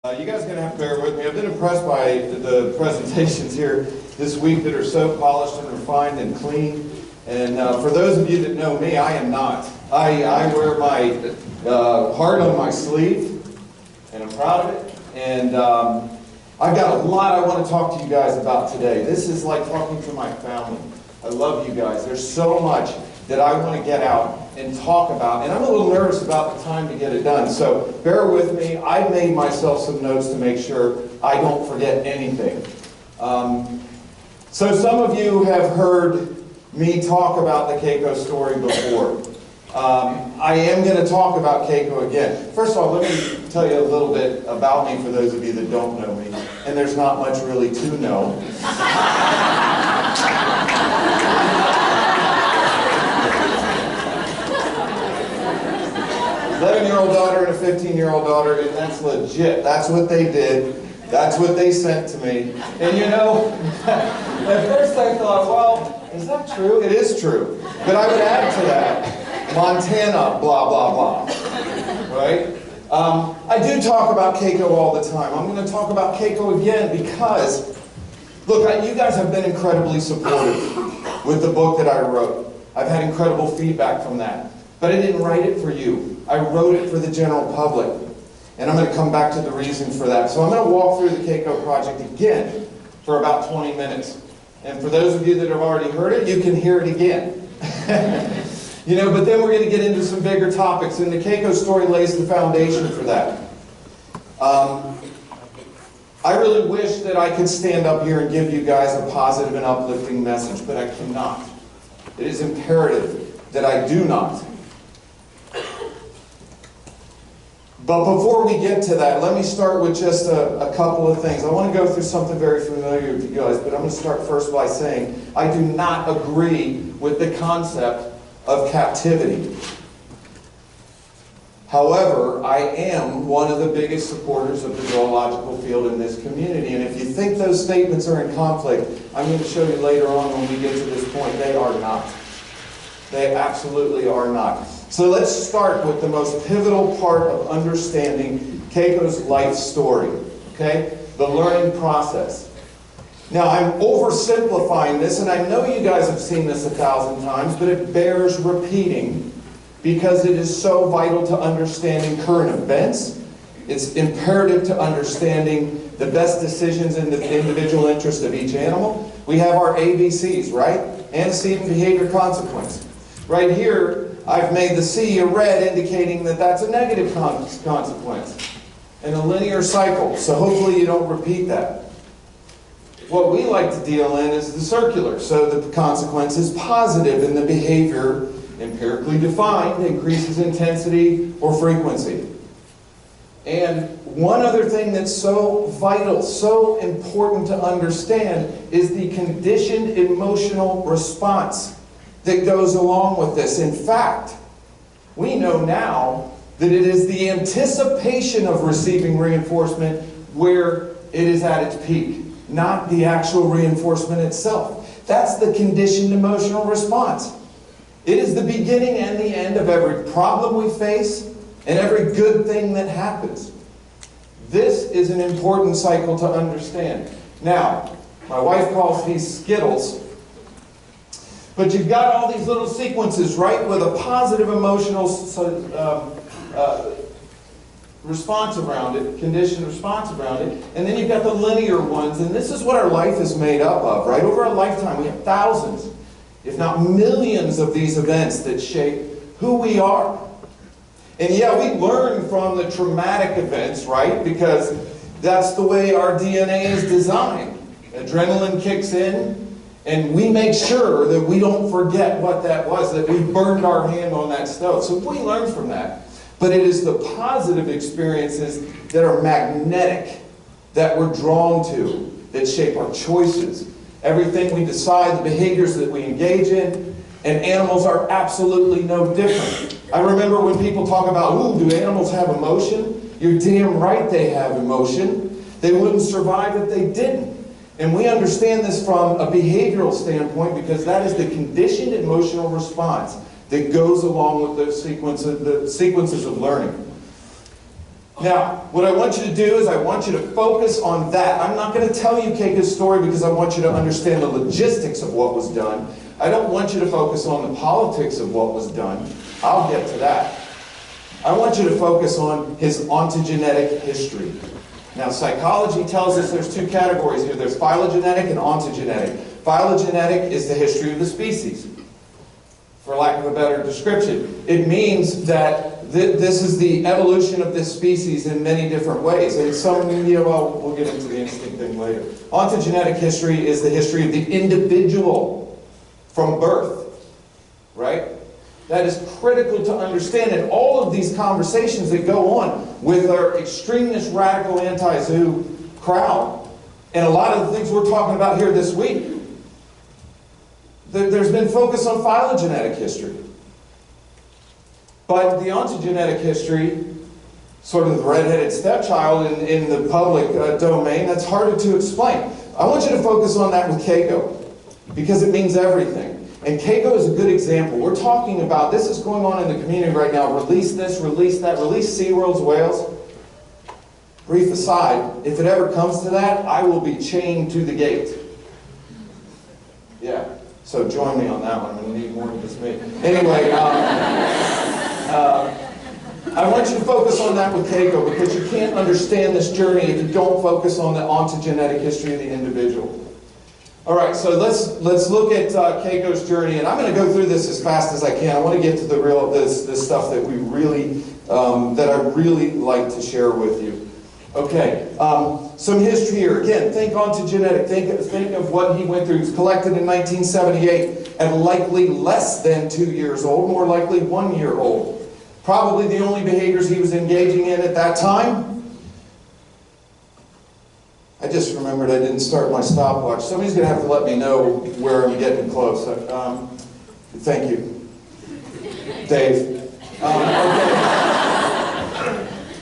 You guys are going to have to bear with me. I've been impressed by the presentations here this week that are so polished and refined and clean. And for those of you that know me, I am not. I wear my heart on my sleeve, and I'm proud of it. And I've got a lot I want to talk to you guys about today. This is like talking to my family. I love you guys. There's so much that I want to get out and talk about, and I'm a little nervous about the time to get it done, so bear with me. I made myself some notes to make sure I don't forget anything. So some of you have heard me talk about the Keiko story before. I am going to talk about Keiko again. First of all, let me tell you a little bit about me for those of you that don't know me, and there's not much really to know. 11-year-old daughter and a 15-year-old daughter, and that's legit. That's what they did. That's what they sent to me. And you know, at first I thought, well, is that true? It is true. But I would add to that, Montana, blah, blah, blah. Right? I do talk about Keiko all the time. I'm going to talk about Keiko again because, look, you guys have been incredibly supportive with the book that I wrote. I've had incredible feedback from that. But I didn't write it for you. I wrote it for the general public. And I'm going to come back to the reason for that. So I'm going to walk through the Keiko project again for about 20 minutes. And for those of you that have already heard it, you can hear it again. You know, but then we're going to get into some bigger topics. And the Keiko story lays the foundation for that. I really wish that I could stand up here and give you guys a positive and uplifting message, but I cannot. It is imperative that I do not. But before we get to that, let me start with just a couple of things. I want to go through something very familiar to you guys, but I'm going to start first by saying I do not agree with the concept of captivity. However, I am one of the biggest supporters of the zoological field in this community, and if you think those statements are in conflict, I'm going to show you later on when we get to this point, they are not. They absolutely are not. So let's start with the most pivotal part of understanding Keiko's life story, okay? The learning process. Now, I'm oversimplifying this, and I know you guys have seen this 1,000 times, but it bears repeating because it is so vital to understanding current events. It's imperative to understanding the best decisions in the individual interest of each animal. We have our ABCs, right? Antecedent, behavior, consequence. Right here, I've made the C a red, indicating that that's a negative consequence and a linear cycle. So hopefully you don't repeat that. What we like to deal in is the circular. So the consequence is positive and the behavior, empirically defined, increases intensity or frequency. And one other thing that's so vital, so important to understand is the conditioned emotional response that goes along with this. In fact, we know now that it is the anticipation of receiving reinforcement where it is at its peak, not the actual reinforcement itself. That's the conditioned emotional response. It is the beginning and the end of every problem we face and every good thing that happens. This is an important cycle to understand. Now, my wife calls these Skittles. But you've got all these little sequences, right, with a positive emotional response around it, conditioned response around it, and then you've got the linear ones, and this is what our life is made up of, right? Over a lifetime, we have thousands, if not millions of these events that shape who we are. And yeah, we learn from the traumatic events, right, because that's the way our DNA is designed. Adrenaline kicks in, and we make sure that we don't forget what that was, that we burned our hand on that stove. So we learn from that. But it is the positive experiences that are magnetic, that we're drawn to, that shape our choices. Everything we decide, the behaviors that we engage in, and animals are absolutely no different. I remember when people talk about, ooh, do animals have emotion? You're damn right they have emotion. They wouldn't survive if they didn't. And we understand this from a behavioral standpoint because that is the conditioned emotional response that goes along with the sequences of learning. Now, what I want you to do is I want you to focus on that. I'm not going to tell you Keiko's story because I want you to understand the logistics of what was done. I don't want you to focus on the politics of what was done. I'll get to that. I want you to focus on his ontogenetic history. Now, psychology tells us there's two categories here. There's phylogenetic and ontogenetic. Phylogenetic is the history of the species, for lack of a better description. It means that this is the evolution of this species in many different ways. And some, well, we'll get into the instinct thing later. Ontogenetic history is the history of the individual from birth, right? That is critical to understand in all of these conversations that go on with our extremist, radical, anti-zoo crowd. And a lot of the things we're talking about here this week, there's been focus on phylogenetic history. But the ontogenetic history, sort of the red-headed stepchild in the public domain, that's harder to explain. I want you to focus on that with Keiko, because it means everything. And Keiko is a good example. We're talking about, this is going on in the community right now, release this, release that, release SeaWorld's whales. Brief aside, if it ever comes to that, I will be chained to the gate. Yeah, so join me on that one. I'm going to need more than just me. Anyway, I want you to focus on that with Keiko, because you can't understand this journey if you don't focus on the ontogenetic history of the individual. All right, so let's look at Keiko's journey, and I'm going to go through this as fast as I can. I want to get to the real this stuff that we really that I really like to share with you. Okay, some history here. Again, think ontogenetic. Think of what he went through. He was collected in 1978 at likely less than 2 years old, more likely 1 year old. Probably the only behaviors he was engaging in at that time. I just remembered I didn't start my stopwatch. Somebody's going to have to let me know where I'm getting close. Thank you, Dave. Okay.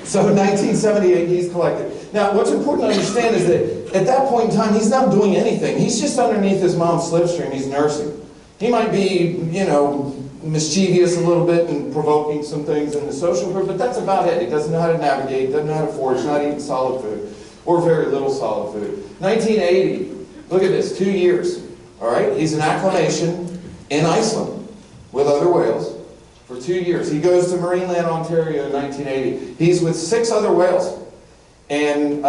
So 1978, he's collected. Now, what's important to understand is that at that point in time, he's not doing anything. He's just underneath his mom's slipstream. He's nursing. He might be, mischievous a little bit and provoking some things in the social group, but that's about it. He doesn't know how to navigate, doesn't know how to forage, not eating solid food, or very little solid food. 1980, look at this, 2 years. All right, he's in acclimation in Iceland with other whales for 2 years. He goes to Marineland, Ontario in 1980. He's with 6 other whales. And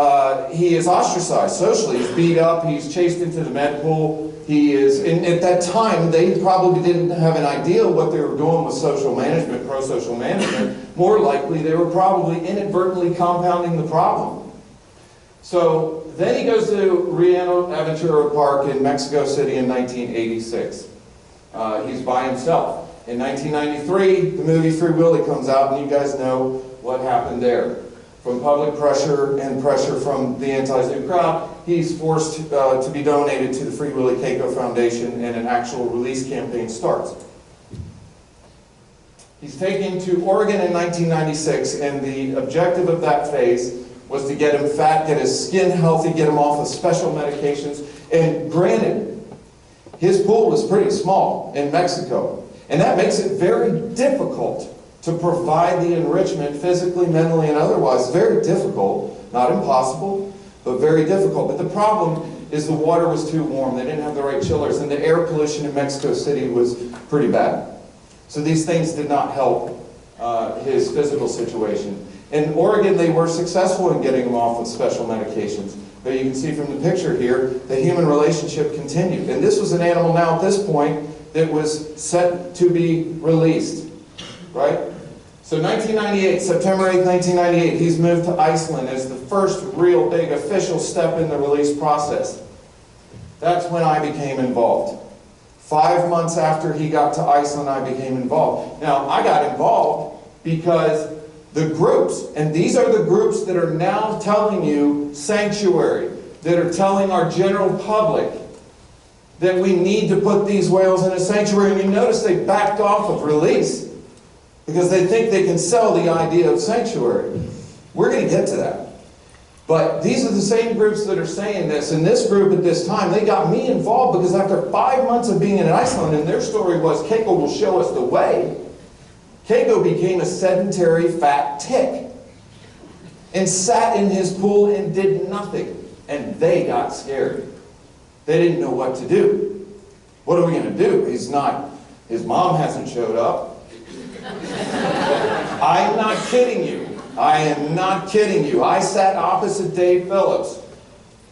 he is ostracized socially. He's beat up, he's chased into the med pool. He is, and at that time, they probably didn't have an idea what they were doing with social management, pro-social management. More likely, they were probably inadvertently compounding the problem. So then he goes to Rio Aventura Park in Mexico City in 1986. He's by himself. In 1993, the movie Free Willy comes out, and you guys know what happened there. From public pressure and pressure from the anti-zoo crowd, he's forced to be donated to the Free Willy Keiko Foundation, and an actual release campaign starts. He's taken to Oregon in 1996, and the objective of that phase was to get him fat, get his skin healthy, get him off of special medications. And granted, his pool was pretty small in Mexico, and that makes it very difficult to provide the enrichment physically, mentally, and otherwise. Very difficult, not impossible, but very difficult. But the problem is the water was too warm. They didn't have the right chillers, and the air pollution in Mexico City was pretty bad. So these things did not help his physical situation. In Oregon, they were successful in getting him off of special medications. But you can see from the picture here, the human relationship continued. And this was an animal now at this point that was set to be released. Right? So 1998, September 8th, 1998, he's moved to Iceland as the first real big official step in the release process. That's when I became involved. 5 months after he got to Iceland, I became involved. Now, I got involved because the groups, and these are the groups that are now telling you sanctuary, that are telling our general public that we need to put these whales in a sanctuary. And you notice they backed off of release, because they think they can sell the idea of sanctuary. We're going to get to that. But these are the same groups that are saying this. And this group at this time, they got me involved because after 5 months of being in Iceland, and their story was, Keiko will show us the way, Keiko became a sedentary fat tick. and sat in his pool and did nothing. And they got scared. They didn't know what to do. What are we going to do? His mom hasn't showed up. I'm not kidding you. I am not kidding you. I sat opposite Dave Phillips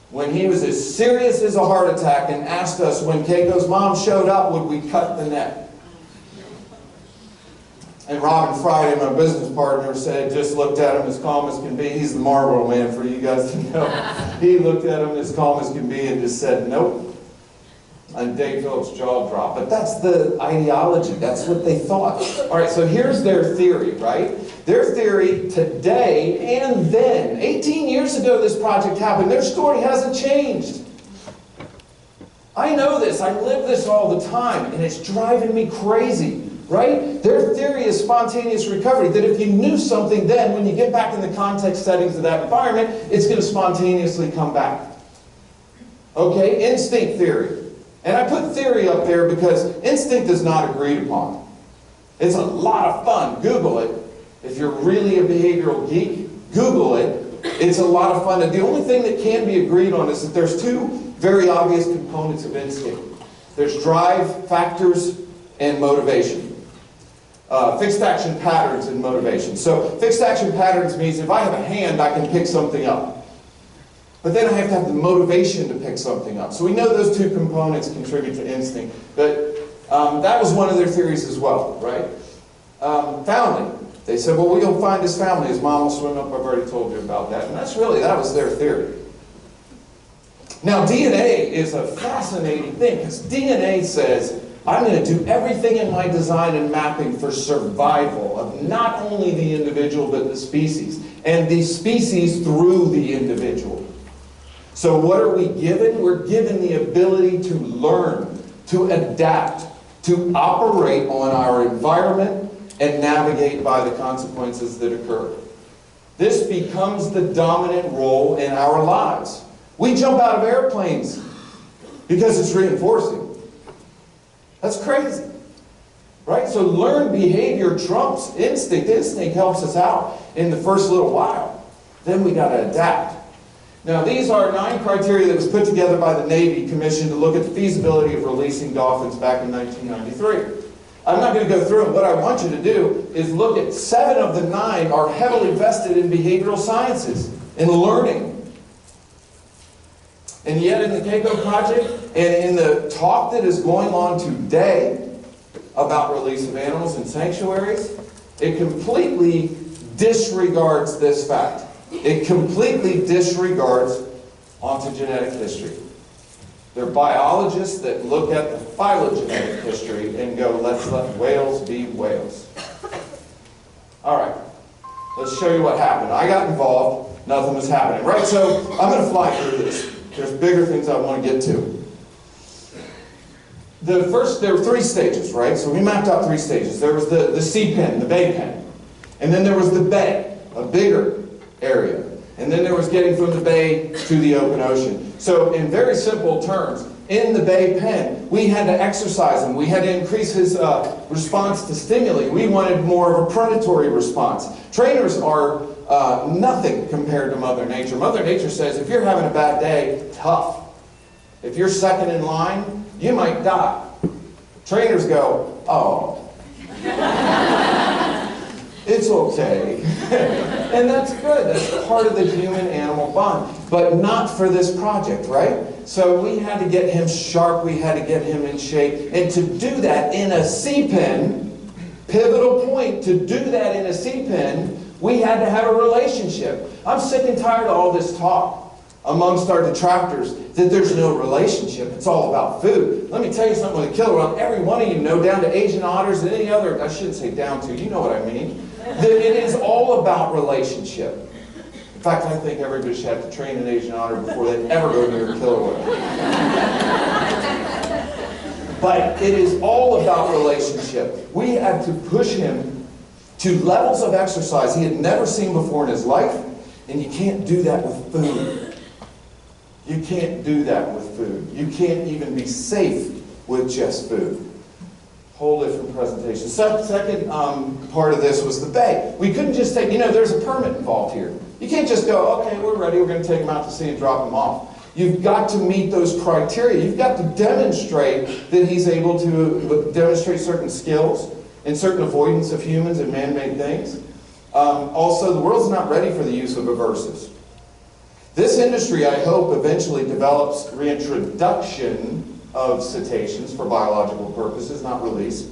when he was as serious as a heart attack and asked us when Keiko's mom showed up, would we cut the net? And Robin Friday, my business partner, said, just looked at him as calm as can be. He's the Marlboro man for you guys to know. He looked at him as calm as can be and just said, nope. And Dave Phillips' jaw dropped. But that's the ideology. That's what they thought. All right, so here's their theory, right? Their theory today and then. 18 years ago this project happened. Their story hasn't changed. I know this. I live this all the time. And it's driving me crazy. Right? Their theory is spontaneous recovery, that if you knew something then, when you get back in the context settings of that environment, it's going to spontaneously come back. Okay? Instinct theory. And I put theory up there because instinct is not agreed upon. It's a lot of fun. Google it. If you're really a behavioral geek, Google it. It's a lot of fun. And the only thing that can be agreed on is that there's two very obvious components of instinct. There's drive factors and motivation. Fixed action patterns and motivation. So fixed action patterns means if I have a hand, I can pick something up. But then I have to have the motivation to pick something up. So we know those two components contribute to instinct. But that was one of their theories as well, right? Founding. They said, well, we'll find his family. His mom will swim up. I've already told you about that. And that was their theory. Now, DNA is a fascinating thing because DNA says, I'm going to do everything in my design and mapping for survival of not only the individual, but the species. And the species through the individual. So what are we given? We're given the ability to learn, to adapt, to operate on our environment and navigate by the consequences that occur. This becomes the dominant role in our lives. We jump out of airplanes because it's reinforcing. That's crazy, right? So learned behavior trumps instinct. Instinct helps us out in the first little while. Then we got to adapt. Now, these are 9 criteria that was put together by the Navy Commission to look at the feasibility of releasing dolphins back in 1993. I'm not going to go through them. What I want you to do is look at 7 of the 9 are heavily vested in behavioral sciences, in learning. And yet in the Keiko Project, and in the talk that is going on today about release of animals in sanctuaries, it completely disregards this fact. It completely disregards ontogenetic history. There are biologists that look at the phylogenetic history and go, let's let whales be whales. All right, let's show you what happened. I got involved, nothing was happening. Right, so I'm going to fly through this. There's bigger things I want to get to. There were 3 stages, right? So we mapped out 3 stages. There was the sea pen, the bay pen. And then there was the bay, a bigger area. And then there was getting from the bay to the open ocean. So in very simple terms, in the bay pen, we had to exercise him. We had to increase his response to stimuli. We wanted more of a predatory response. Trainers are nothing compared to Mother Nature. Mother Nature says, if you're having a bad day, tough. If you're second in line, you might die. Trainers go, oh, it's okay. And that's good. That's part of the human-animal bond. But not for this project, right? So we had to get him sharp. We had to get him in shape. And to do that in a sea pen, pivotal point, to do that in a sea pen, we had to have a relationship. I'm sick and tired of all this talk amongst our detractors that there's no relationship. It's all about food. Let me tell you something with a killer whale. Every one of you know, down to Asian otters and any other, I shouldn't say down to, you know what I mean, that it is all about relationship. In fact, I think everybody should have to train an Asian otter before they ever go near a killer whale. But it is all about relationship. We had to push him to levels of exercise he had never seen before in his life, and you can't do that with food. You can't do that with food. You can't even be safe with just food. Whole different presentation. Second part of this was the bay. We couldn't just take, there's a permit involved here. You can't just go, okay, we're ready, we're going to take them out to sea and drop them off. You've got to meet those criteria. You've got to demonstrate that he's able to demonstrate certain skills and certain avoidance of humans and man-made things. Also, the world's not ready for the use of aversives. This industry, I hope, eventually develops reintroduction of cetaceans for biological purposes, not release.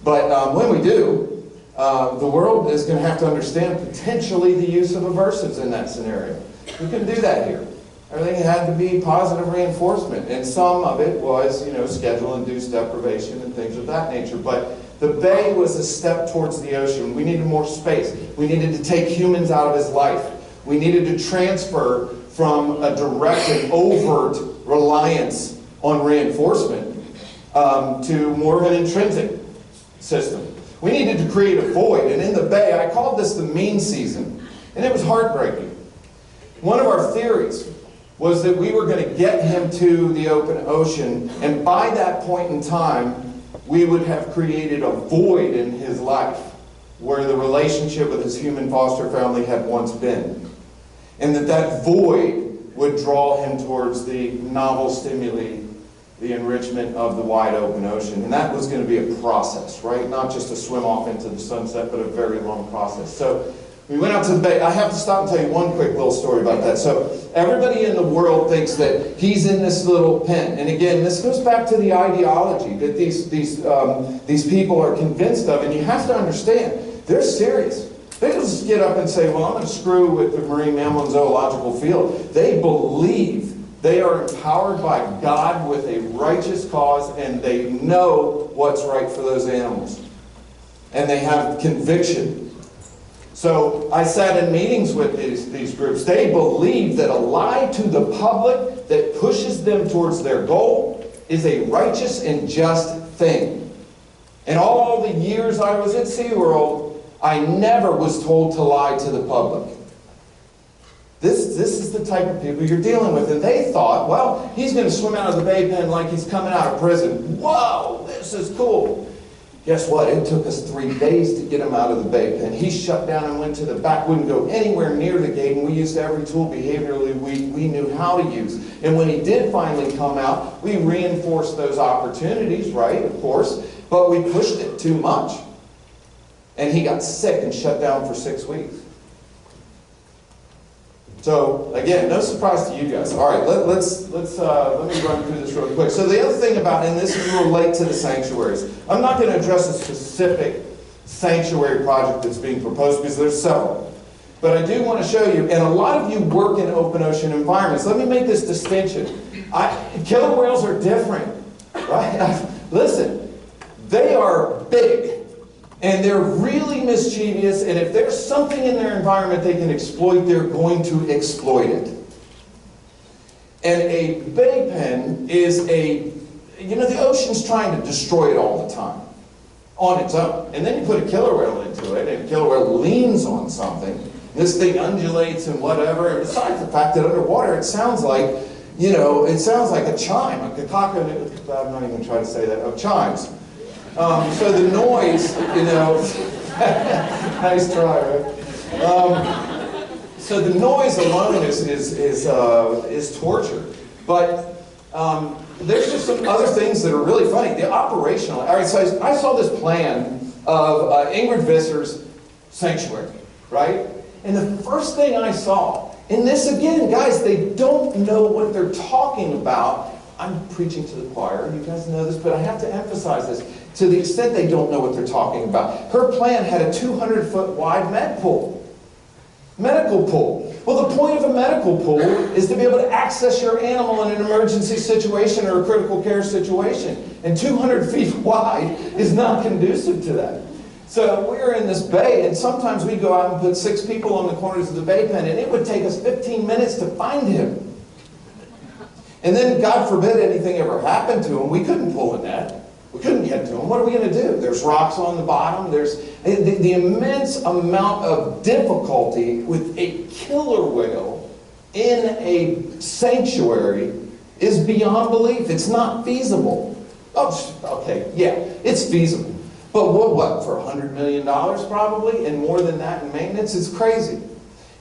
But when we do, the world is going to have to understand potentially the use of aversives in that scenario. We couldn't do that here. Everything had to be positive reinforcement, and some of it was, schedule-induced deprivation and things of that nature. But the bay was a step towards the ocean. We needed more space. We needed to take humans out of his life. We needed to transfer from a direct and overt reliance on reinforcement to more of an intrinsic system. We needed to create a void, and in the bay, I called this the mean season, and it was heartbreaking. One of our theories was that we were going to get him to the open ocean, and by that point in time, we would have created a void in his life where the relationship with his human foster family had once been. And that void would draw him towards the novel stimuli, the enrichment of the wide open ocean. And that was going to be a process, right? Not just a swim off into the sunset, but a very long process. So we went out to the bay. I have to stop and tell you one quick little story about that. So everybody in the world thinks that he's in this little pen. And again, this goes back to the ideology that these people are convinced of. And you have to understand, they're serious. They don't just get up and say, well, I'm going to screw with the marine mammal and zoological field. They believe they are empowered by God with a righteous cause, and they know what's right for those animals. And they have conviction. So I sat in meetings with these groups. They believe that a lie to the public that pushes them towards their goal is a righteous and just thing. In all the years I was at SeaWorld, I never was told to lie to the public. This is the type of people you're dealing with. And they thought, well, he's going to swim out of the bay pen like he's coming out of prison. Whoa, this is cool. Guess what? It took us 3 days to get him out of the bay pen. He shut down and went to the back, wouldn't go anywhere near the gate, and we used every tool behaviorally we knew how to use. And when he did finally come out, we reinforced those opportunities, right, of course, but we pushed it too much. And he got sick and shut down for 6 weeks. So, again, no surprise to you guys. All right, let me run through this real quick. So the other thing about, and this is relate to the sanctuaries, I'm not going to address a specific sanctuary project that's being proposed because there's several. But I do want to show you, and a lot of you work in open ocean environments. Let me make this distinction. Killer whales are different, right? Listen, they are big. And they're really mischievous, and if there's something in their environment they can exploit, they're going to exploit it. And a bay pen is the ocean's trying to destroy it all the time, on its own. And then you put a killer whale into it, and a killer whale leans on something. This thing undulates and whatever, and besides the fact that underwater it sounds like, it sounds like a chime, a kakaka, I'm not even trying to say that, of chimes. So the noise, nice try, right? So the noise alone is torture. But there's just some other things that are really funny. The operational. All right, so I saw this plan of Ingrid Visser's sanctuary, right? And the first thing I saw, and this again, guys, they don't know what they're talking about. I'm preaching to the choir, you guys know this, but I have to emphasize this. To the extent they don't know what they're talking about. Her plan had a 200-foot wide med pool. Medical pool. Well, the point of a medical pool is to be able to access your animal in an emergency situation or a critical care situation. And 200 feet wide is not conducive to that. So we're in this bay, and sometimes we go out and put 6 people on the corners of the bay pen, and it would take us 15 minutes to find him. And then, God forbid anything ever happened to him, we couldn't pull a net. We couldn't get to him. What are we going to do? There's rocks on the bottom. There's the immense amount of difficulty with a killer whale in a sanctuary is beyond belief. It's not feasible. Oh, okay, yeah, it's feasible. But what, for $100 million probably, and more than that in maintenance? It's crazy.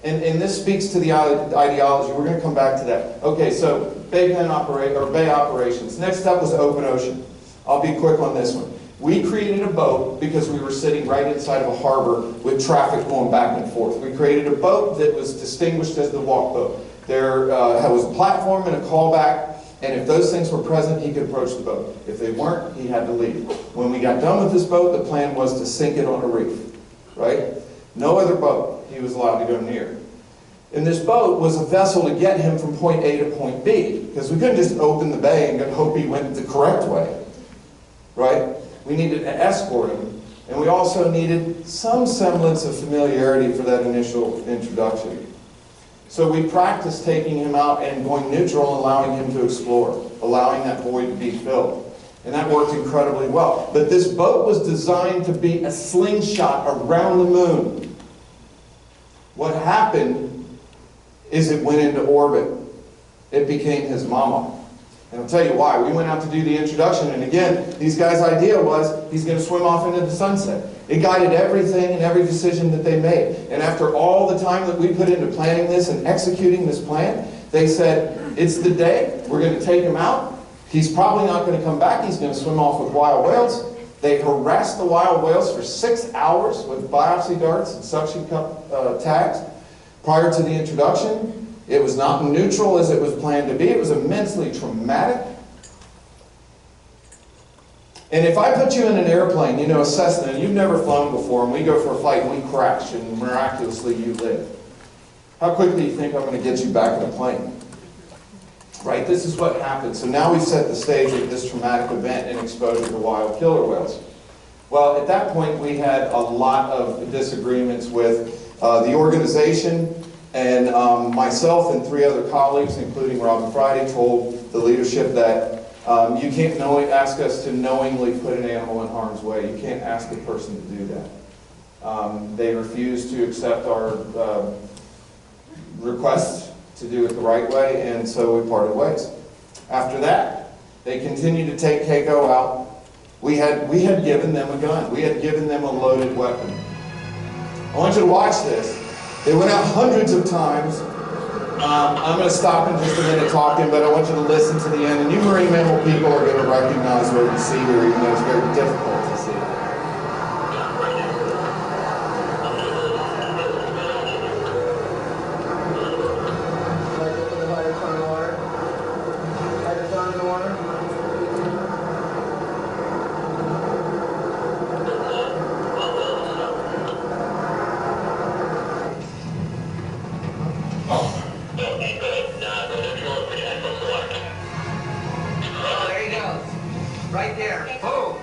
And this speaks to the ideology. We're going to come back to that. Okay, so Bay operations. Next up was open ocean. I'll be quick on this one. We created a boat because we were sitting right inside of a harbor with traffic going back and forth. We created a boat that was distinguished as the walk boat. There was a platform and a callback, and if those things were present, he could approach the boat. If they weren't, he had to leave. When we got done with this boat, the plan was to sink it on a reef, right? No other boat he was allowed to go near. And this boat was a vessel to get him from point A to point B, because we couldn't just open the bay and hope he went the correct way, right? We needed to escort him, and we also needed some semblance of familiarity for that initial introduction. So we practiced taking him out and going neutral and allowing him to explore, allowing that void to be filled. And that worked incredibly well. But this boat was designed to be a slingshot around the moon. What happened is it went into orbit. It became his mama. And I'll tell you why. We went out to do the introduction, and again, these guys' idea was he's going to swim off into the sunset. It guided everything and every decision that they made. And after all the time that we put into planning this and executing this plan, they said, it's the day, we're going to take him out. He's probably not going to come back. He's going to swim off with wild whales. They harassed the wild whales for 6 hours with biopsy darts and suction cup tags prior to the introduction. It was not neutral as it was planned to be. It was immensely traumatic. And if I put you in an airplane, you know, a Cessna, and you've never flown before, and we go for a flight and we crash, and miraculously you live, how quickly do you think I'm going to get you back in the plane? Right? This is what happened. So now we've set the stage of this traumatic event and exposure to wild killer whales. Well, at that point, we had a lot of disagreements with the organization. And myself and 3 other colleagues, including Robin Friday, told the leadership that you can't ask us to knowingly put an animal in harm's way. You can't ask a person to do that. They refused to accept our request to do it the right way, and so we parted ways. After that, they continued to take Keiko out. We had given them a gun. We had given them a loaded weapon. I want you to watch this. They went out hundreds of times. I'm going to stop in just a minute talking, but I want you to listen to the end. And you marine mammal people are going to recognize what you see here, even though it's very difficult to see. Right there. Boom.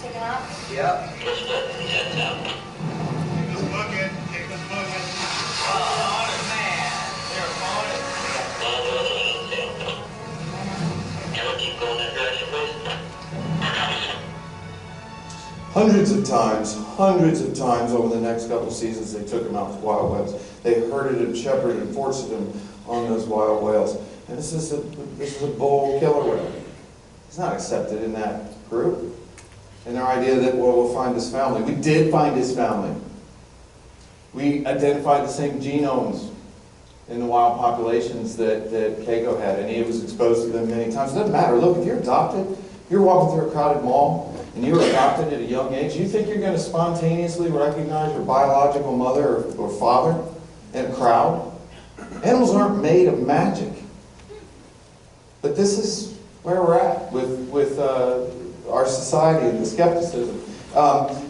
Taking off? Yep. Just let the heads out. Take this bucket. Take this bucket. Oh, man. They're falling. Well, the other one's down. Can we keep going that direction, please? Hundreds of times over the next couple seasons, they took him out with wild whales. They herded him, shepherded him, forced him on those wild whales. And this is a bull killer whale. He's not accepted in that group. And their idea that, well, we'll find his family. We did find his family. We identified the same genomes in the wild populations that Keiko had, and he was exposed to them many times. It doesn't matter. Look, if you're adopted, you're walking through a crowded mall, and you were adopted at a young age, you think you're going to spontaneously recognize your biological mother or father in a crowd? Animals aren't made of magic. But this is where we're at with our society and the skepticism.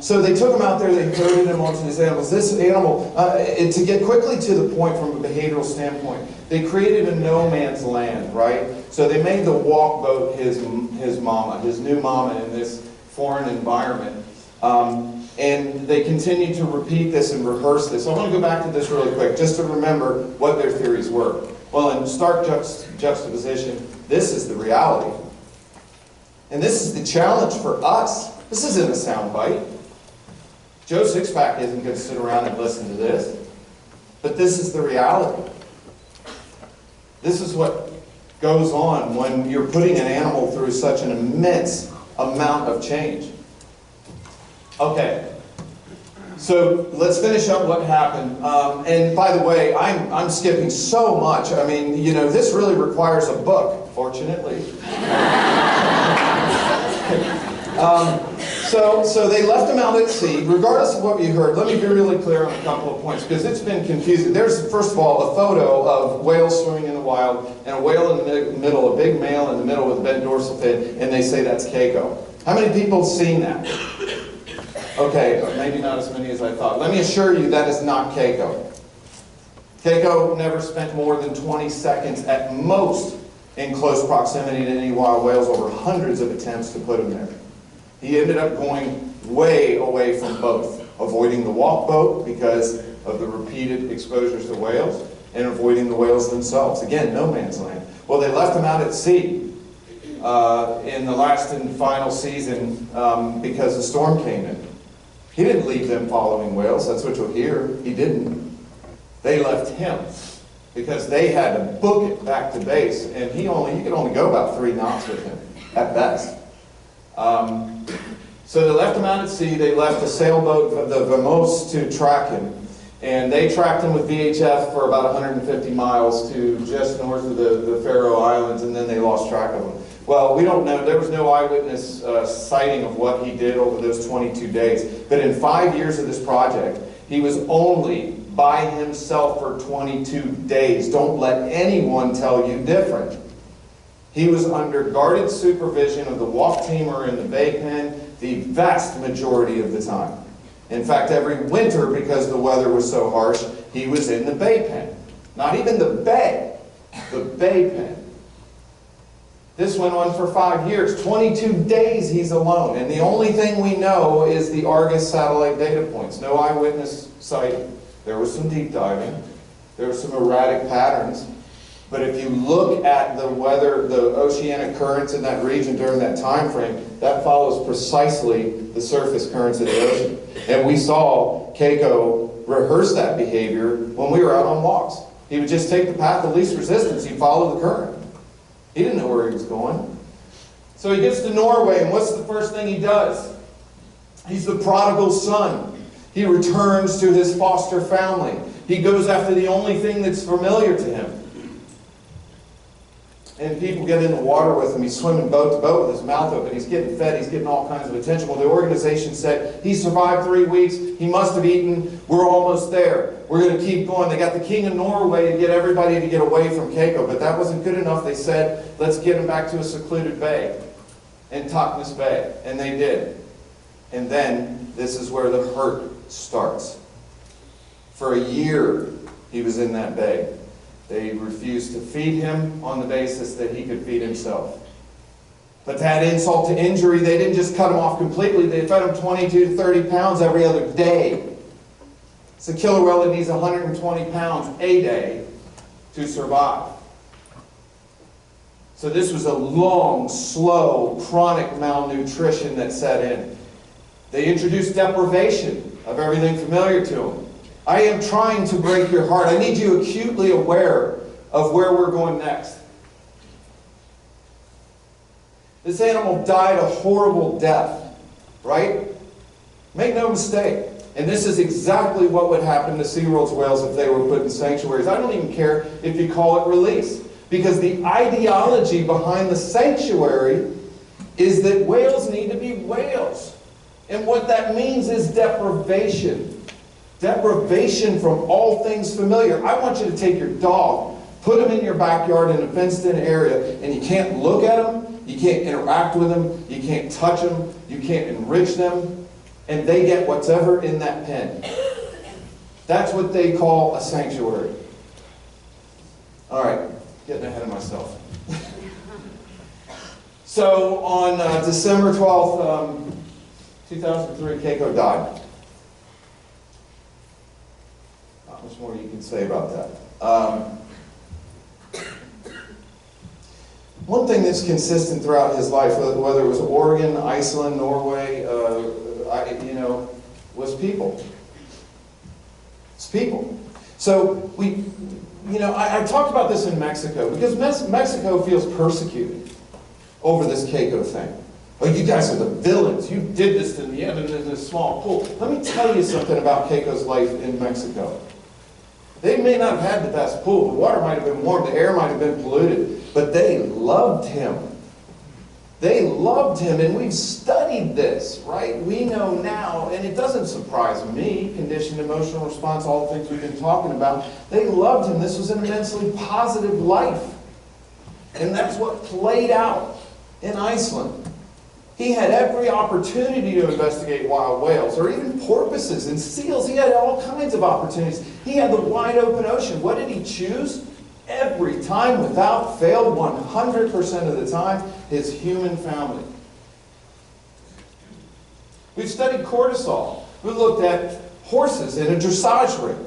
So they took him out there, they herded him onto these animals. This animal, to get quickly to the point from a behavioral standpoint, they created a no man's land, right? So they made the walk boat his mama, his new mama in this foreign environment. And they continued to repeat this and rehearse this. So I want to go back to this really quick, just to remember what their theories were. Well, in stark juxtaposition, this is the reality. And this is the challenge for us. This isn't a soundbite. Joe Sixpack isn't going to sit around and listen to this. But this is the reality. This is what goes on when you're putting an animal through such an immense amount of change. Okay. So let's finish up what happened. And by the way, I'm skipping so much. I mean, you know, this really requires a book, fortunately. So they left him out at sea. Regardless of what you heard, let me be really clear on a couple of points, because it's been confusing. There's, first of all, a photo of whales swimming in the wild, and a whale in the middle, a big male in the middle with a bent dorsal fin, and they say that's Keiko. How many people have seen that? Okay, maybe not as many as I thought. Let me assure you that is not Keiko. Keiko never spent more than 20 seconds at most in close proximity to any wild whales, over hundreds of attempts to put him there. He ended up going way away from both, avoiding the walk boat because of the repeated exposures to whales, and avoiding the whales themselves. Again, no man's land. Well, they left him out at sea in the last and final season because the storm came in. He didn't leave them following whales. That's what you'll hear. He didn't. They left him because they had to book it back to base, and you could only go about 3 knots with him at best. So they left him out at sea. They left a sailboat, the Vamos, to track him. And they tracked him with VHF for about 150 miles to just north of the Faroe Islands, and then they lost track of him. Well, we don't know. There was no eyewitness sighting of what he did over those 22 days. But in 5 years of this project, he was only by himself for 22 days. Don't let anyone tell you different. He was under guarded supervision of the walk teamer in the bay pen the vast majority of the time. In fact, every winter, because the weather was so harsh, he was in the bay pen. Not even the bay pen. This went on for 5 years. 22 days he's alone. And the only thing we know is the Argus satellite data points. No eyewitness sighting. There was some deep diving. There were some erratic patterns. But if you look at the weather, the oceanic currents in that region during that time frame, that follows precisely the surface currents of the ocean. And we saw Keiko rehearse that behavior when we were out on walks. He would just take the path of least resistance. He'd follow the current. He didn't know where he was going. So he gets to Norway, and what's the first thing he does? He's the prodigal son. He returns to his foster family. He goes after the only thing that's familiar to him. And people get in the water with him. He's swimming boat to boat with his mouth open. He's getting fed. He's getting all kinds of attention. Well, the organization said, he survived 3 weeks. He must have eaten. We're almost there. We're going to keep going. They got the king of Norway to get everybody to get away from Keiko. But that wasn't good enough. They said, let's get him back to a secluded bay in Toknes Bay. And they did. And then this is where the hurt starts. For a year, he was in that bay. They refused to feed him on the basis that he could feed himself. But to add insult to injury, they didn't just cut him off completely. They fed him 22 to 30 pounds every other day. It's a killer whale that needs 120 pounds a day to survive. So this was a long, slow, chronic malnutrition that set in. They introduced deprivation of everything familiar to him. I am trying to break your heart. I need you acutely aware of where we're going next. This animal died a horrible death, right? Make no mistake. And this is exactly what would happen to SeaWorld's whales if they were put in sanctuaries. I don't even care if you call it release. Because the ideology behind the sanctuary is that whales need to be whales. And what that means is deprivation. Deprivation from all things familiar. I want you to take your dog, put him in your backyard in a fenced-in area, and you can't look at him, you can't interact with him, you can't touch them, you can't enrich them, and they get whatever in that pen. That's what they call a sanctuary. All right, getting ahead of myself. So on December 12th, 2003, Keiko died. Not much more you can say about that. One thing that's consistent throughout his life, whether it was Oregon, Iceland, Norway, was people. It's people. So I talked about this in Mexico because Mexico feels persecuted over this Keiko thing. Oh, you guys are the villains. You did this to me in this small pool. Let me tell you something about Keiko's life in Mexico. They may not have had the best pool. The water might have been warm. The air might have been polluted. But they loved him. They loved him, and we've studied this, right? We know now, and it doesn't surprise me, conditioned emotional response, all the things we've been talking about. They loved him. This was an immensely positive life. And that's what played out in Iceland. He had every opportunity to investigate wild whales, or even porpoises and seals. He had all kinds of opportunities. He had the wide open ocean. What did he choose? Every time, without fail, 100% of the time, his human family. We've studied cortisol. We looked at horses in a dressage ring,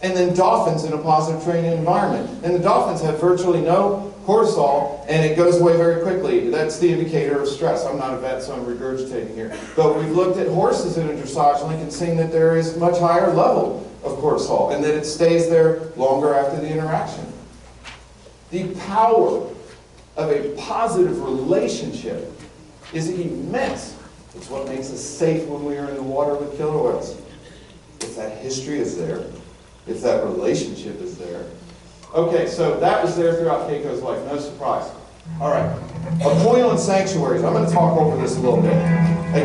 and then dolphins in a positive training environment. And the dolphins have virtually no cortisol, and it goes away very quickly. That's the indicator of stress. I'm not a vet, so I'm regurgitating here. But we've looked at horses in a dressage link and seen that there is a much higher level of cortisol, and that it stays there longer after the interaction. The power of a positive relationship is immense. It's what makes us safe when we are in the water with killer whales. If that history is there, if that relationship is there. Okay, so that was there throughout Keiko's life, no surprise. All right, a point on sanctuaries. I'm going to talk over this a little bit.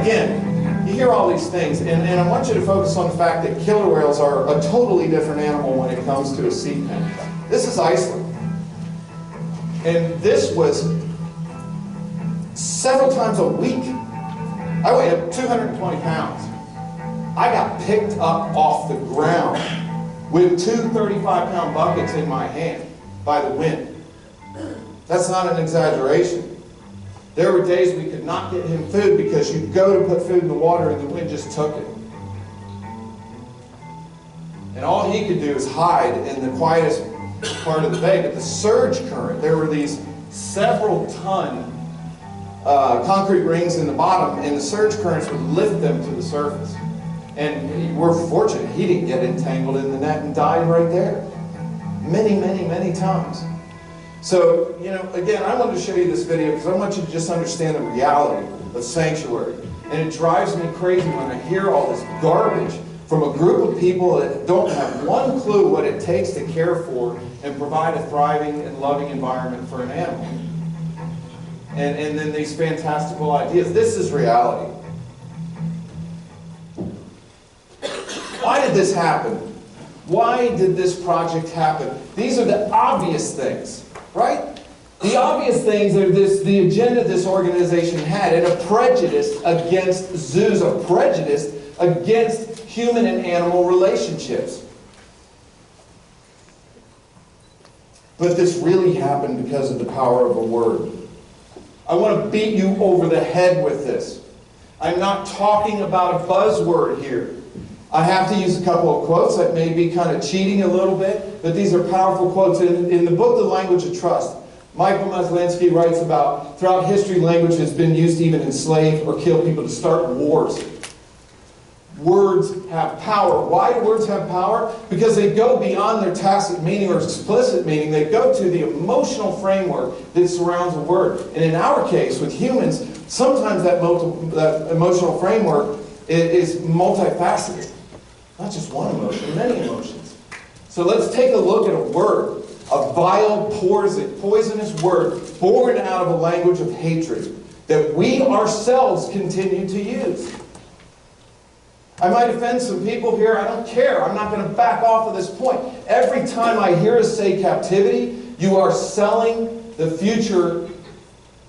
Again, you hear all these things, and I want you to focus on the fact that killer whales are a totally different animal when it comes to a sea pen. This is Iceland. And this was several times a week. I weighed 220 pounds. I got picked up off the ground with two 35-pound buckets in my hand by the wind. That's not an exaggeration. There were days we could not get him food because you'd go to put food in the water and the wind just took it. And all he could do is hide in the quietest part of the bay. But the surge current, there were these several-ton concrete rings in the bottom, and the surge currents would lift them to the surface. And we're fortunate he didn't get entangled in the net and died right there. Many, many, many times. So, again, I wanted to show you this video because I want you to just understand the reality of sanctuary. And it drives me crazy when I hear all this garbage from a group of people that don't have one clue what it takes to care for and provide a thriving and loving environment for an animal. And then these fantastical ideas. This is reality. Why did this happen? Why did this project happen? These are the obvious things, right? The obvious things are the agenda this organization had, and a prejudice against zoos, a prejudice against human and animal relationships. But this really happened because of the power of a word. I want to beat you over the head with this. I'm not talking about a buzzword here. I have to use a couple of quotes that may be kind of cheating a little bit, but these are powerful quotes. In the book, The Language of Trust, Michael Maslinsky writes about, throughout history, language has been used to even enslave or kill people, to start wars. Words have power. Why do words have power? Because they go beyond their tacit meaning or explicit meaning. They go to the emotional framework that surrounds a word. And in our case, with humans, sometimes that emotional framework is multifaceted. Not just one emotion, many emotions. So let's take a look at a word, a vile, poisonous word born out of a language of hatred that we ourselves continue to use. I might offend some people here. I don't care. I'm not going to back off of this point. Every time I hear us say captivity, you are selling the future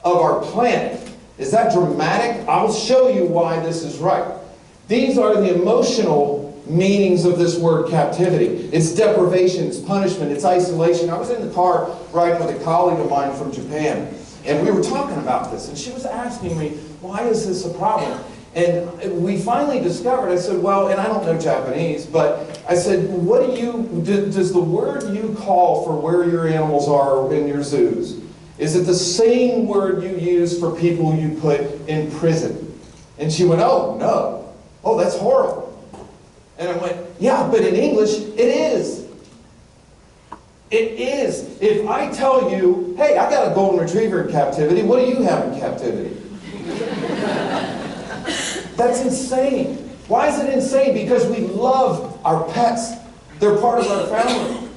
of our planet. Is that dramatic? I'll show you why this is right. These are the emotional meanings of this word captivity. It's deprivation, it's punishment, it's isolation. I was in the car riding with a colleague of mine from Japan, and we were talking about this, and she was asking me, why is this a problem? And we finally discovered, I said, well, and I don't know Japanese, but I said, does the word you call for where your animals are in your zoos, is it the same word you use for people you put in prison? And she went, oh, no. Oh, that's horrible. And I went, yeah, but in English, it is. It is. If I tell you, hey, I got a golden retriever in captivity, what do you have in captivity? That's insane. Why is it insane? Because we love our pets. They're part of our family.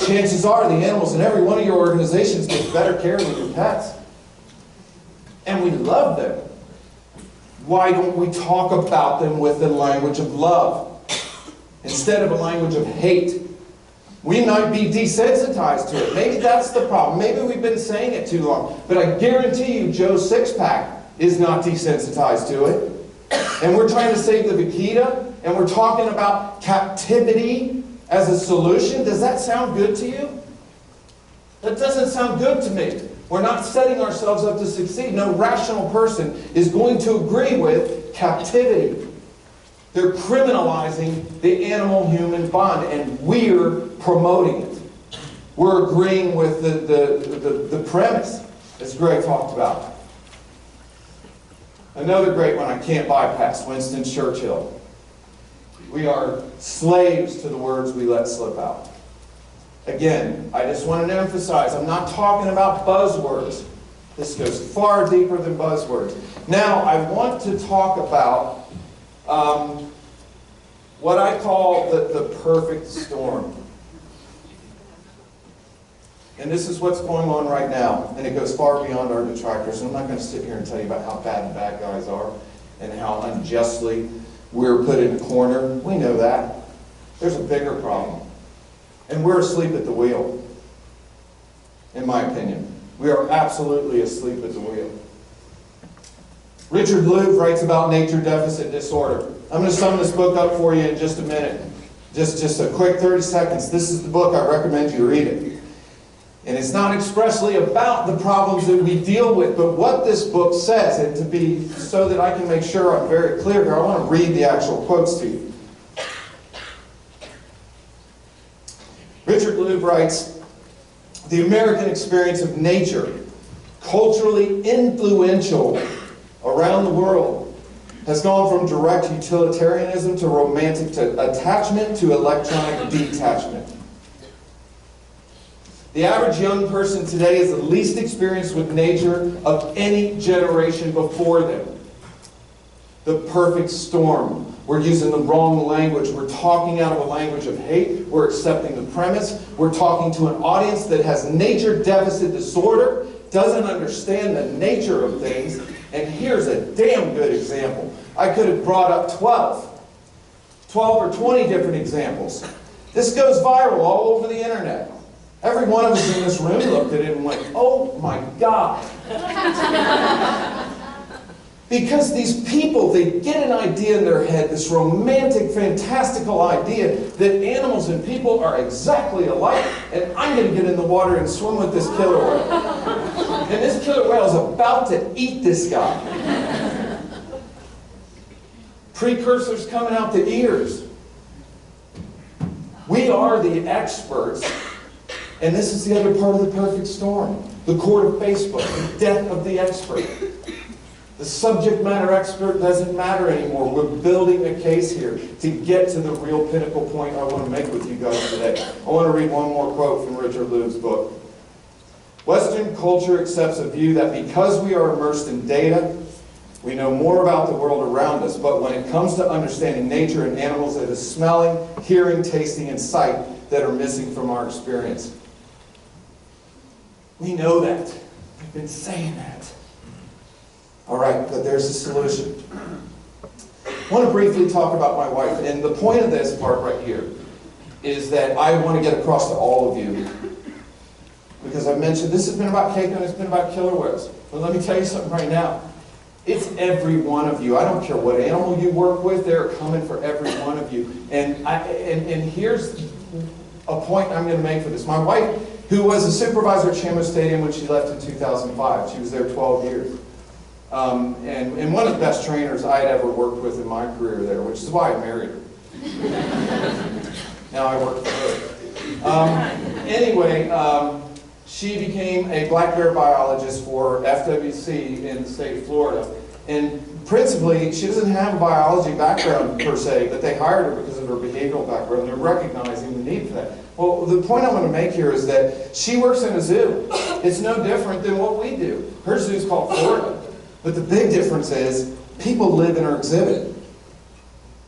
Chances are the animals in every one of your organizations get better care than your pets. And we love them. Why don't we talk about them with the language of love instead of a language of hate? We might be desensitized to it. Maybe that's the problem. Maybe we've been saying it too long. But I guarantee you Joe's six-pack is not desensitized to it. And we're trying to save the vaquita, and we're talking about captivity as a solution. Does that sound good to you? That doesn't sound good to me. We're not setting ourselves up to succeed. No rational person is going to agree with captivity. They're criminalizing the animal-human bond, and we're promoting it. We're agreeing with the premise, as Greg talked about. Another great one I can't bypass, Winston Churchill. We are slaves to the words we let slip out. Again, I just wanted to emphasize, I'm not talking about buzzwords. This goes far deeper than buzzwords. Now, I want to talk about what I call the perfect storm. And this is what's going on right now, and it goes far beyond our detractors. I'm not going to sit here and tell you about how bad the bad guys are and how unjustly we're put in a corner. We know that. There's a bigger problem. And we're asleep at the wheel, in my opinion. We are absolutely asleep at the wheel. Richard Louv writes about nature deficit disorder. I'm going to sum this book up for you in just a minute. Just a quick 30 seconds. This is the book. I recommend you read it. And it's not expressly about the problems that we deal with, but what this book says, and to be so that I can make sure I'm very clear here, I want to read the actual quotes to you. Richard Louv writes, "The American experience of nature, culturally influential around the world, has gone from direct utilitarianism to romantic attachment to electronic detachment. The average young person today is the least experienced with nature of any generation before them. The perfect storm. We're using the wrong language. We're talking out of a language of hate. We're accepting the premise. We're talking to an audience that has nature deficit disorder, doesn't understand the nature of things. And here's a damn good example. I could have brought up 12 or 20 different examples. This goes viral all over the internet. Every one of us in this room looked at it and went, oh my God. Because these people, they get an idea in their head, this romantic, fantastical idea that animals and people are exactly alike, and I'm going to get in the water and swim with this killer whale. And this killer whale is about to eat this guy. Precursors coming out the ears. We are the experts. And this is the other part of the perfect storm. The court of Facebook, the death of the expert. The subject matter expert doesn't matter anymore. We're building a case here to get to the real pinnacle point I want to make with you guys today. I want to read one more quote from Richard Louv's book. Western culture accepts a view that because we are immersed in data, we know more about the world around us, but when it comes to understanding nature and animals, it is smelling, hearing, tasting, and sight that are missing from our experience. We know that. We've been saying that. All right, but there's a solution. I want to briefly talk about my wife. And the point of this part right here is that I want to get across to all of you. Because I've mentioned this has been about cake and it's been about killer whales. But let me tell you something right now. It's every one of you. I don't care what animal you work with. They're coming for every one of you. And here's a point I'm going to make for this. My wife, who was a supervisor at Chamo Stadium when she left in 2005. She was there 12 years. And one of the best trainers I had ever worked with in my career there, which is why I married her. Now I work for her. Anyway, she became a black bear biologist for FWC in the state of Florida. And principally, she doesn't have a biology background per se, but they hired her because of her behavioral background. They're recognizing the need for that. Well, the point I want to make here is that she works in a zoo. It's no different than what we do. Her zoo's called Florida. But the big difference is people live and are exhibited.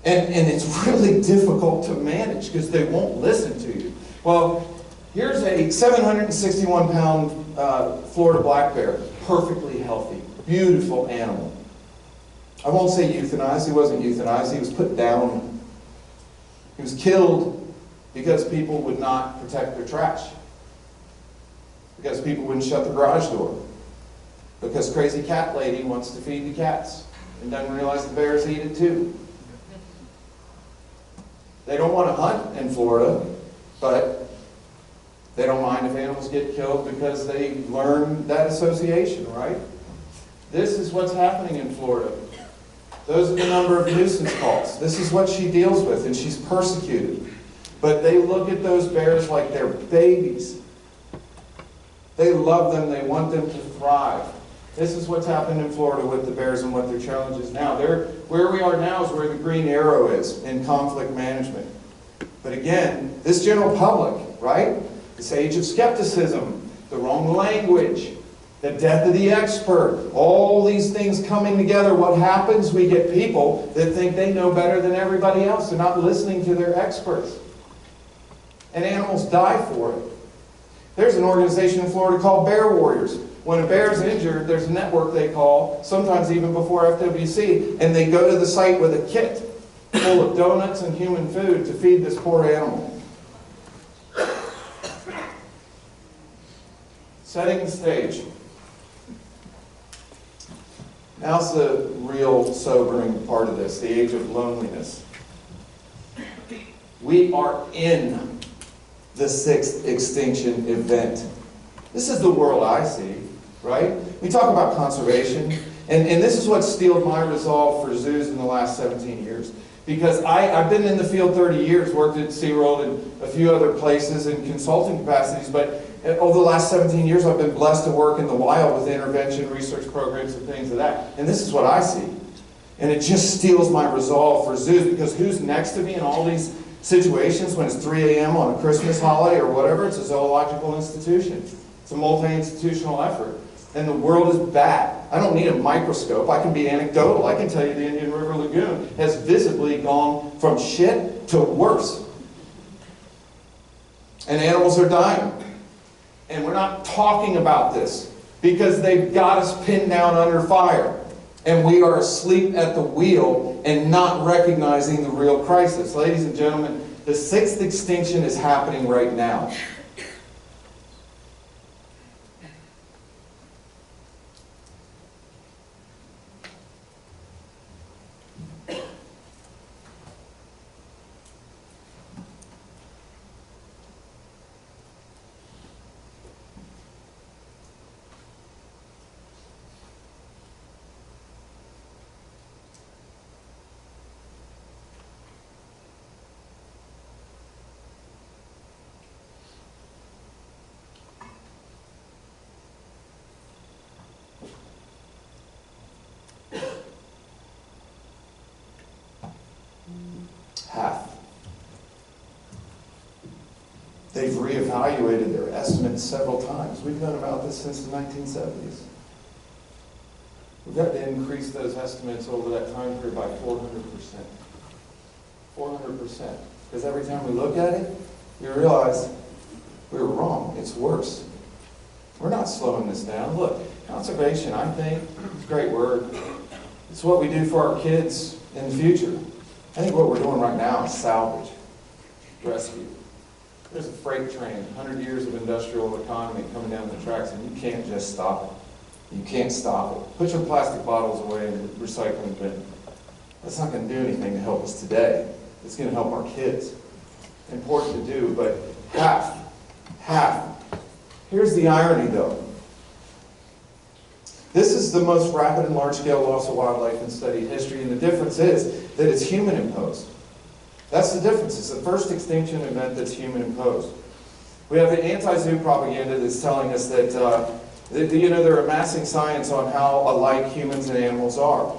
And it's really difficult to manage because they won't listen to you. Well, here's a 761-pound Florida black bear, perfectly healthy, beautiful animal. I won't say euthanized. He wasn't euthanized. He was put down. He was killed because people would not protect their trash. Because people wouldn't shut the garage door. Because crazy cat lady wants to feed the cats and doesn't realize the bears eat it too. They don't want to hunt in Florida, but they don't mind if animals get killed because they learn that association, right? This is what's happening in Florida. Those are the number of nuisance calls. This is what she deals with, and she's persecuted. But they look at those bears like they're babies. They love them. They want them to thrive. This is what's happened in Florida with the bears and what their challenge is now. Where we are now is where the green arrow is in conflict management. But again, this general public, right? This age of skepticism, the wrong language, the death of the expert, all these things coming together. What happens? We get people that think they know better than everybody else. They're not listening to their experts. And animals die for it. There's an organization in Florida called Bear Warriors. When a bear is injured, there's a network they call, sometimes even before FWC, and they go to the site with a kit full of donuts and human food to feed this poor animal. Setting the stage. Now's the real sobering part of this, the age of loneliness. We are in the 6th extinction event. This is the world I see, right? We talk about conservation, and this is what steeled my resolve for zoos in the last 17 years. Because I've been in the field 30 years, worked at SeaWorld and a few other places in consulting capacities, but over the last 17 years I've been blessed to work in the wild with intervention research programs and things of that. And this is what I see. And it just steals my resolve for zoos, because who's next to me in all these situations when it's 3 a.m. on a Christmas holiday or whatever? It's a zoological institution. It's a multi-institutional effort. And the world is bad. I don't need a microscope. I can be anecdotal. I can tell you the Indian River Lagoon has visibly gone from shit to worse. And animals are dying. And we're not talking about this because they've got us pinned down under fire. And we are asleep at the wheel and not recognizing the real crisis. Ladies and gentlemen, the 6th extinction is happening right now. Half. They've reevaluated their estimates several times. We've known about this since the 1970s. We've got to increase those estimates over that time period by 400%. 400%. Because every time we look at it, we realize we were wrong. It's worse. We're not slowing this down. Look, conservation, I think, is a great word. It's what we do for our kids in the future. I think what we're doing right now is salvage, rescue. There's a freight train, 100 years of industrial economy coming down the tracks, and you can't just stop it. You can't stop it. Put your plastic bottles away in the recycling bin. That's not going to do anything to help us today. It's going to help our kids. Important to do, but half. Here's the irony, though. This is the most rapid and large-scale loss of wildlife in studied history, and the difference is that it's human-imposed. That's the difference. It's the first extinction event that's human-imposed. We have the anti-zoo propaganda that's telling us that, they're amassing science on how alike humans and animals are.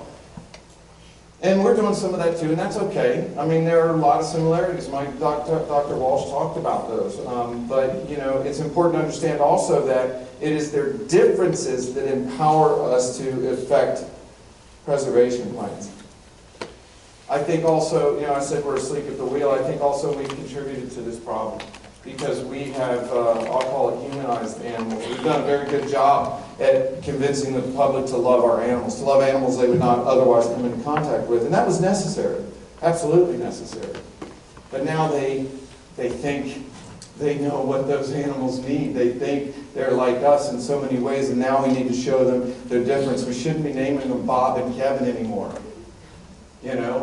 And we're doing some of that too, and that's okay. I mean, there are a lot of similarities. Dr. Walsh talked about those. But, it's important to understand also that it is their differences that empower us to effect preservation plans. I think also, I said we're asleep at the wheel. I think also we've contributed to this problem because we have, I'll call it humanized animals. We've done a very good job at convincing the public to love our animals, to love animals they would not otherwise come into contact with. And that was necessary, absolutely necessary. But now they think they know what those animals need. They think they're like us in so many ways, and now we need to show them their difference. We shouldn't be naming them Bob and Kevin anymore.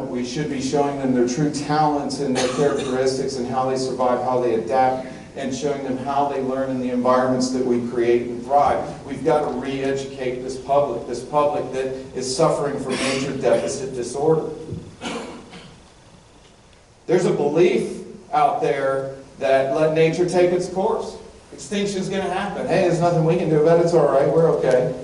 We should be showing them their true talents and their characteristics and how they survive, how they adapt, and showing them how they learn in the environments that we create and thrive. We've got to re-educate this public that is suffering from nature deficit disorder. There's a belief out there that let nature take its course. Extinction's going to happen. Hey, there's nothing we can do about it. It's all right. We're okay.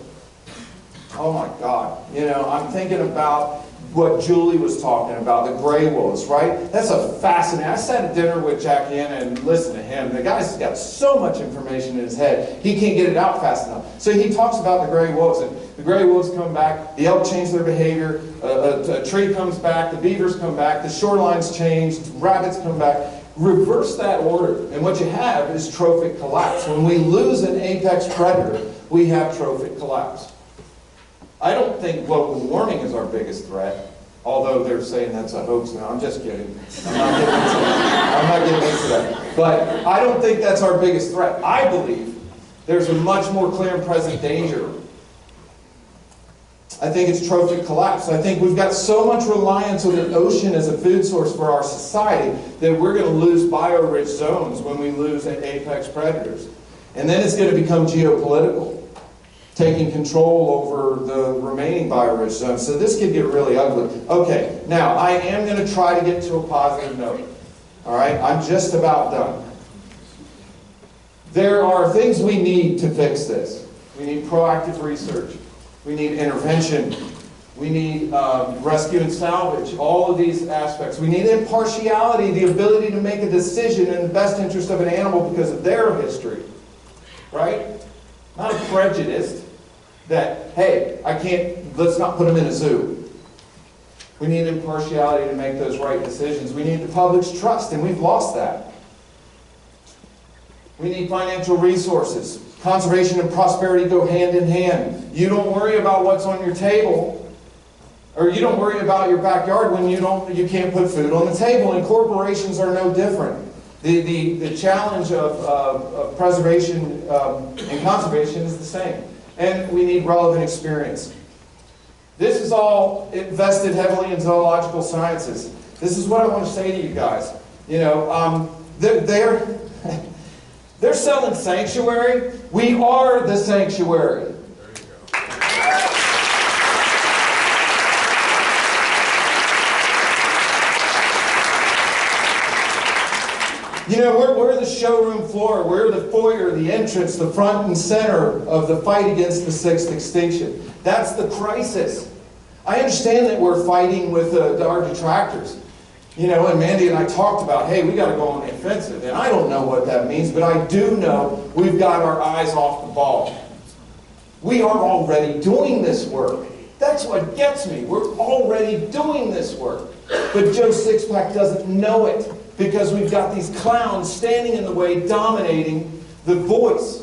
Oh my God. I'm thinking about what Julie was talking about, the gray wolves, right? That's a fascinating. I sat at dinner with Jack Hanna and listened to him. The guy's got so much information in his head, he can't get it out fast enough. So he talks about the gray wolves, and the gray wolves come back, the elk change their behavior, a tree comes back, the beavers come back, the shorelines change, rabbits come back. Reverse that order, and what you have is trophic collapse. When we lose an apex predator, we have trophic collapse. I don't think global warming is our biggest threat, although they're saying that's a hoax now. I'm just kidding. I'm not getting into that. But I don't think that's our biggest threat. I believe there's a much more clear and present danger. I think it's trophic collapse. I think we've got so much reliance on the ocean as a food source for our society that we're going to lose biorich zones when we lose apex predators. And then it's going to become geopolitical, taking control over the remaining biorich zones. So this could get really ugly. Okay, now I am going to try to get to a positive note. All right, I'm just about done. There are things we need to fix this. We need proactive research. We need intervention. We need rescue and salvage, all of these aspects. We need impartiality, the ability to make a decision in the best interest of an animal because of their history. Right? Not a prejudice that, hey, let's not put them in a zoo. We need impartiality to make those right decisions. We need the public's trust, and we've lost that. We need financial resources. Conservation and prosperity go hand in hand. You don't worry about what's on your table, or you don't worry about your backyard when you can't put food on the table, and corporations are no different. The challenge of preservation and conservation is the same. And we need relevant experience. This is all invested heavily in zoological sciences. This is what I want to say to you guys. They're selling sanctuary. We are the sanctuary. We're the showroom floor. We're the foyer, the entrance, the front and center of the fight against the sixth extinction. That's the crisis. I understand that we're fighting with our detractors. And Mandy and I talked about, hey, we got to go on the offensive. And I don't know what that means, but I do know we've got our eyes off the ball. We are already doing this work. That's what gets me. We're already doing this work. But Joe Sixpack doesn't know it because we've got these clowns standing in the way, dominating the voice.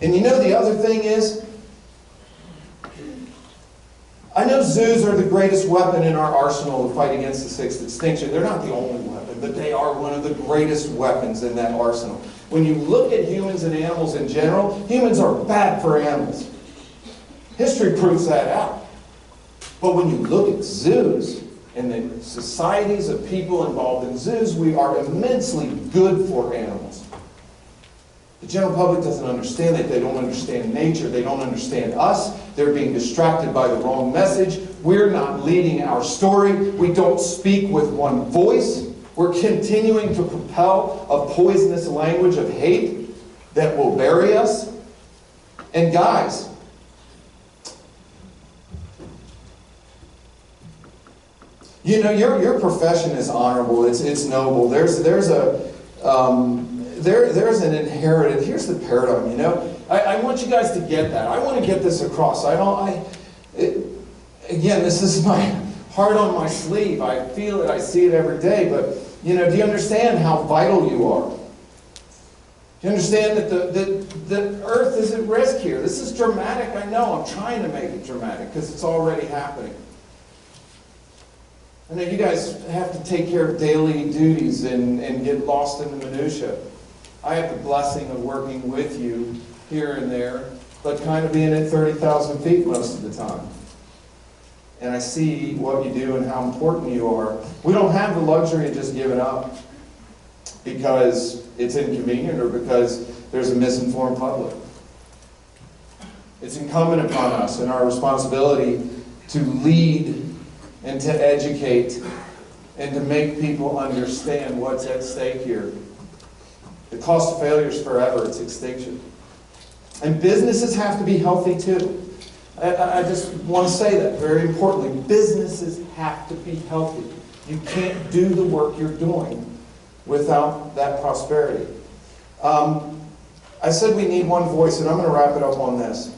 And the other thing is, I know zoos are the greatest weapon in our arsenal to fight against the sixth extinction. They're not the only weapon, but they are one of the greatest weapons in that arsenal. When you look at humans and animals in general, humans are bad for animals. History proves that out. But when you look at zoos and the societies of people involved in zoos, we are immensely good for animals. The general public doesn't understand that. They don't understand nature. They don't understand us. They're being distracted by the wrong message. We're not leading our story. We don't speak with one voice. We're continuing to propel a poisonous language of hate that will bury us. And guys, your profession is honorable. It's noble. There's an inherited, here's the paradigm, I want you guys to get that. I want to get this across. And again, this is my heart on my sleeve. I feel it, I see it every day, but do you understand how vital you are? Do you understand that the earth is at risk here? This is dramatic, I know. I'm trying to make it dramatic because it's already happening. I know you guys have to take care of daily duties and get lost in the minutia. I have the blessing of working with you here and there, but kind of being at 30,000 feet most of the time. And I see what you do and how important you are. We don't have the luxury of just giving up because it's inconvenient or because there's a misinformed public. It's incumbent upon us and our responsibility to lead and to educate and to make people understand what's at stake here. The cost of failure is forever, it's extinction. And businesses have to be healthy too. I just want to say that very importantly. Businesses have to be healthy. You can't do the work you're doing without that prosperity. I said we need one voice, and I'm going to wrap it up on this.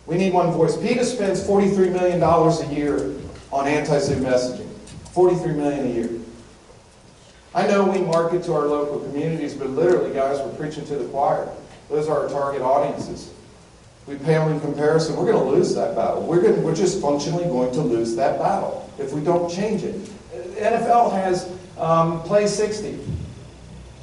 We need one voice. PETA spends $43 million a year on anti-Zoom messaging. $43 million a year. I know we market to our local communities, but literally, guys, we're preaching to the choir. Those are our target audiences. We pale in comparison, we're going to lose that battle. We're just functionally going to lose that battle if we don't change it. NFL has Play 60.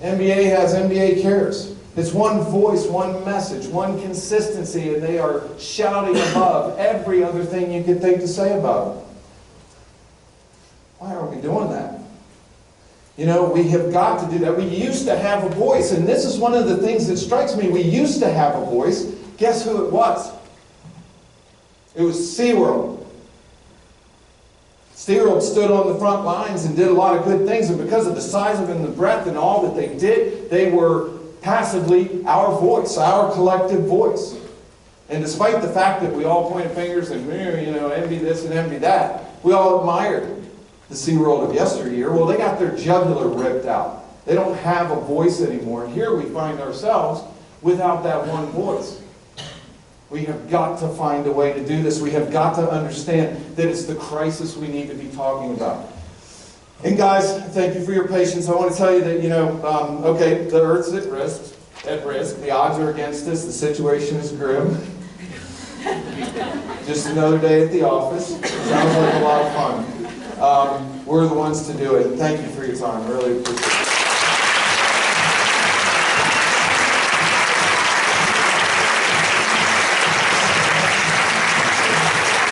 NBA has NBA Cares. It's one voice, one message, one consistency, and they are shouting above every other thing you could think to say about it. Why aren't we doing that? We have got to do that. We used to have a voice, and this is one of the things that strikes me. We used to have a voice. Guess who it was? It was SeaWorld. SeaWorld stood on the front lines and did a lot of good things, and because of the size of it and the breadth and all that they did, they were passively our voice, our collective voice. And despite the fact that we all pointed fingers and, envy this and envy that, we all admired the SeaWorld of yesteryear. Well, they got their jugular ripped out. They don't have a voice anymore. And here we find ourselves without that one voice. We have got to find a way to do this. We have got to understand that it's the crisis we need to be talking about. And guys, thank you for your patience. I want to tell you that, okay, the Earth's at risk. The odds are against us. The situation is grim. Just another day at the office. Sounds like a lot of fun. We're the ones to do it. Thank you for your time. Really appreciate it.